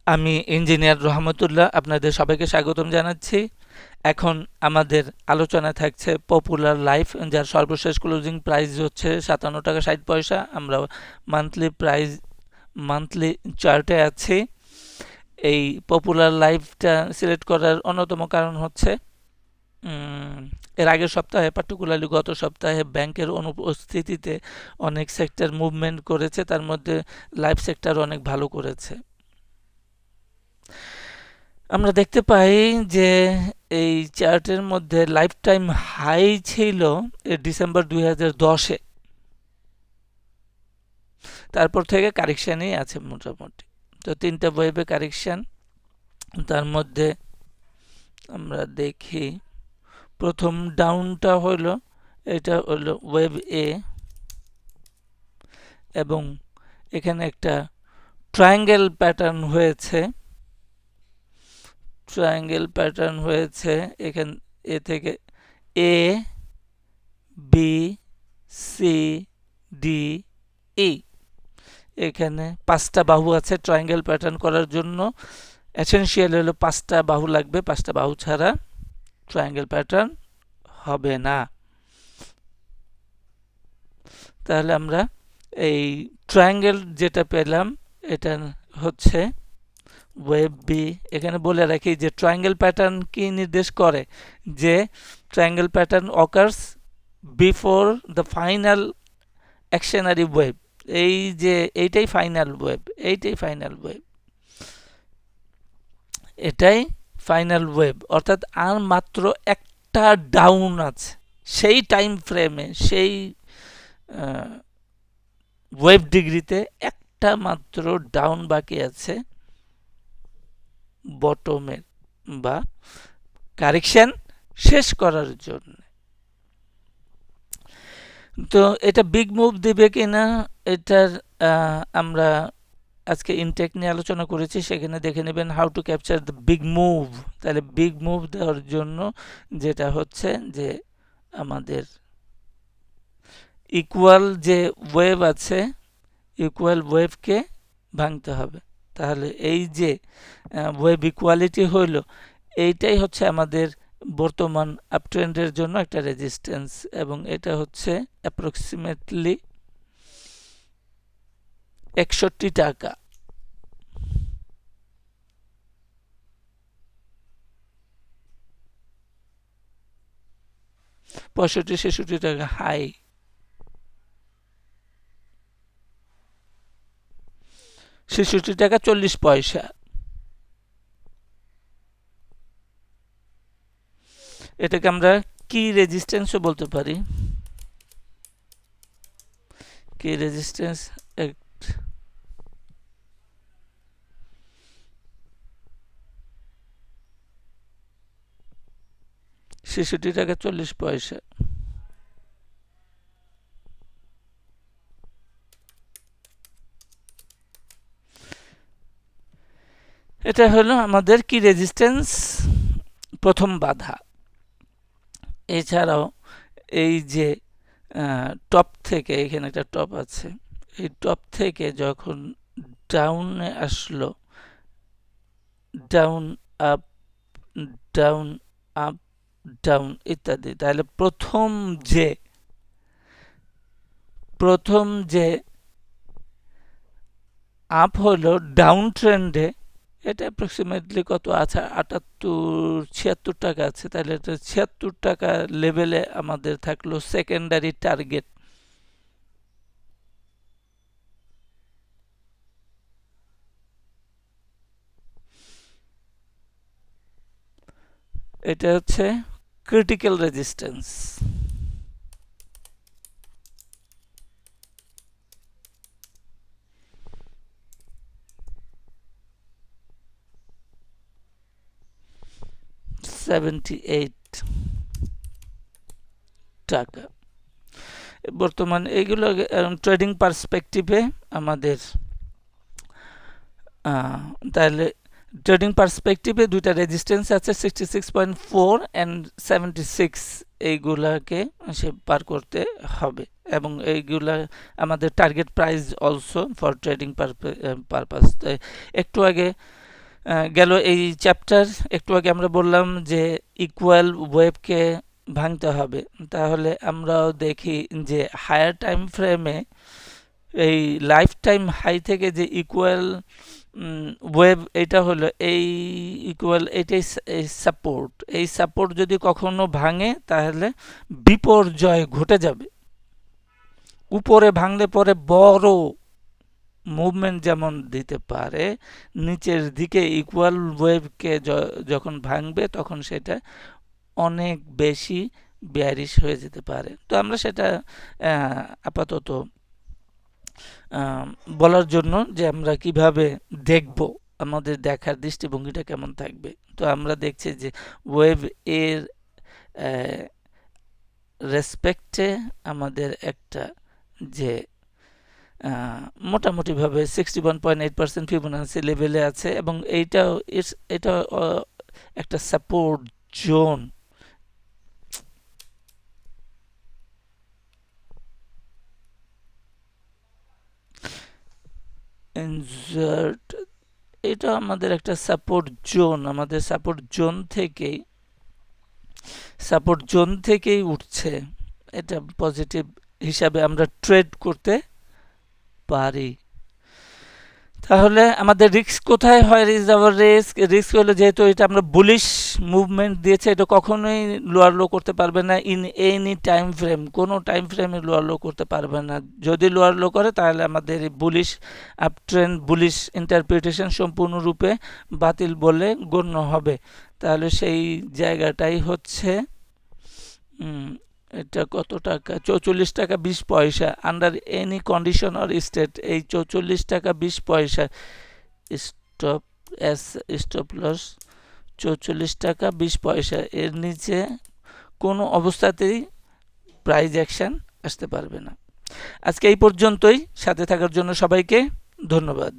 আমি ইঞ্জিনিয়ার রহমতুল্লাহ আপনাদের সবাইকে স্বাগতম জানাচ্ছি। এখন আমাদের আলোচনা থাকছে পপুলার লাইফ, যার সর্বশেষ ক্লোজিং প্রাইস হচ্ছে 57 টাকা 60 পয়সা। আমরা মান্থলি চার্টে আছি। এই পপুলার লাইফটা সিলেক্ট করার অন্যতম কারণ হচ্ছে এর আগের সপ্তাহে, পার্টিকুলারলি গত সপ্তাহে ব্যাংকের অনুপস্থিতিতে অনেক সেক্টর মুভমেন্ট করেছে, তার মধ্যে লাইফ সেক্টর অনেক ভালো করেছে। আমরা দেখতে পাই যে এই চার্টের মধ্যে লাইফ টাইম হাই ছিল ডিসেম্বর 2010-এ। তারপর থেকে কারেকশানই আছে মোটামুটি। তো তিনটা ওয়েবে কারেকশান। তার মধ্যে আমরা দেখি প্রথম ডাউনটা হলো, এটা হলো ওয়েব এ, এবং এখানে একটা ট্রায়াঙ্গেল প্যাটার্ন হয়েছে। এখান এ থেকে এ, বি, সি, ডি, ই। এখানে 5টা বাহু আছে ট্রায়াঙ্গেল প্যাটার্ন করার জন্য। এসেনশিয়াল হলো 5টা বাহু লাগবে, 5টা বাহু ছাড়া ট্রায়াঙ্গেল প্যাটার্ন হবে না। তাহলে আমরা এই ট্রায়াঙ্গেল যেটা পেলাম, এটা হচ্ছে ওয়েব বি। এখানে বলে রাখি যে ট্রায়াঙ্গেল প্যাটার্ন কি নির্দেশ করে, যে triangle pattern occurs before the final অ্যাকশনারি ওয়েব। এই যে এইটাই ফাইনাল ওয়েব, এটাই ফাইনাল ওয়েব, অর্থাৎ আর মাত্র একটা ডাউন আছে সেই টাইম ফ্রেমে, সেই ওয়েব ডিগ্রিতে একটা মাত্র ডাউন বাকি আছে বটমের বা কারেকশন শেষ করার জন্য। তো এটা বিগ মুভ দিবে কিনা, এটার আমরা আজকে ইনটেক নিয়ে আলোচনা করেছি, সেখানে দেখে নেবেন how to capture the big move. তাহলে বিগ মুভ দেওয়ার জন্য যেটা হচ্ছে যে আমাদের ইকুয়াল যে ওয়েভ আছে, ইকুয়াল ওয়েভকে ভাঙতে হবে। তাহলে এই যে ওয়েভ ইকুয়ালিটি হইল, এইটাই হচ্ছে আমাদের বর্তমান আপট্রেন্ডের জন্য একটা রেজিস্ট্যান্স, এবং এটা হচ্ছে অ্যাপ্রক্সিমেটলি 61 টাকা। $65-66 হাই। $66.40। এটাকে আমরা কি রেজিস্ট্যান্সও বলতে পারি। কি রেজিস্ট্যান্স, $66.40। এটা হলো আমাদের কি রেজিস্ট্যান্স, প্রথম বাধা। এছাড়াও এই যে টপ থেকে, এখানে একটা টপ আছে, এই টপ থেকে যখন ডাউনে আসলো, down up, down up, down ইত্যাদি, তাহলে প্রথম যে আপ হলো ডাউন ট্রেন্ডে, এটা অ্যাপ্রক্সিমেটলি কত আছে, 78-76 টাকা আছে। তাহলে এটা 76 টাকা লেভেলে আমাদের থাকলো সেকেন্ডারি টার্গেট। এটা হচ্ছে ক্রিটিক্যাল রেজিস্ট্যান্স। $78 বর্তমান। এইগুলো ট্রেডিং পার্সপেক্টিভে আমাদের, তাহলে ট্রেডিং পার্সপেক্টিভে দুইটা রেজিস্ট্যান্স আছে, 66.4 অ্যান্ড 76। এইগুলাকে সে পার করতে হবে, এবং এইগুলা আমাদের target price also for trading purpose. একটু আগে গেল এই চ্যাপ্টার। একটু আগে আমরা বললাম যে ইকুয়াল ওয়েভকে ভাঙতে হবে, তাহলে আমরাও দেখি যে হায়ার টাইম ফ্রেমে এই লাইফ টাইম হাই থেকে যে ইকুয়াল ওয়েভ এটা হলো এই ইকুয়াল এটাই সাপোর্ট। এই সাপোর্ট যদি কখনো ভাঙে তাহলে বিপর্যয় ঘটে যাবে। উপরে ভাঙলে পরে বড় মুভমেন্ট যেমন দিতে পারে, নিচের দিকে ইকুয়াল ওয়েভকে যখন ভাঙবে তখন সেটা অনেক বেশি বেয়ারিশ হয়ে যেতে পারে। তো আমরা সেটা আপাতত বলার জন্য যে আমরা কিভাবে দেখব, আমাদের দেখার দৃষ্টিভঙ্গিটা কেমন থাকবে। তো আমরা দেখছি যে ওয়েভ এর রেসপেক্টে আমাদের একটা যে মোটামুটিভাবে 61.8% ফিবোনাচি লেভেলে আছে, এবং এটা একটা সাপোর্ট জোন। ইনজার্ট এটা আমাদের একটা সাপোর্ট জোন। আমাদের সাপোর্ট জোন থেকেই উঠছে। এটা পজিটিভ হিসাবে আমরা ট্রেড করতে পারি। তাহলে আমাদের রিস্ক কোথায় হয়? রিস্ক হলো যেহেতু এটা আমরা বুলিশ মুভমেন্ট দিয়েছে, এটা কখনোই লোয়ার লো করতে পারবে না ইন এনি টাইম ফ্রেম। কোনো টাইম ফ্রেমে লোয়ার লো করতে পারবে না। যদি লোয়ার লো করে তাহলে আমাদের bullish up trend, bullish interpretation সম্পূর্ণরূপে বাতিল বলে গণ্য হবে। তাহলে সেই জায়গাটাই হচ্ছে এটা কত টাকা? 44 টাকা 20 পয়সা। Under any condition or state এই 44 টাকা 20 পয়সা স্টপ স্টপ লস 44 টাকা 20 পয়সা। এর নিচে কোনো অবস্থাতেই প্রাইস অ্যাকশন আসতে পারবে না। আজকে এই পর্যন্তই। সাথে থাকার জন্য সবাইকে ধন্যবাদ।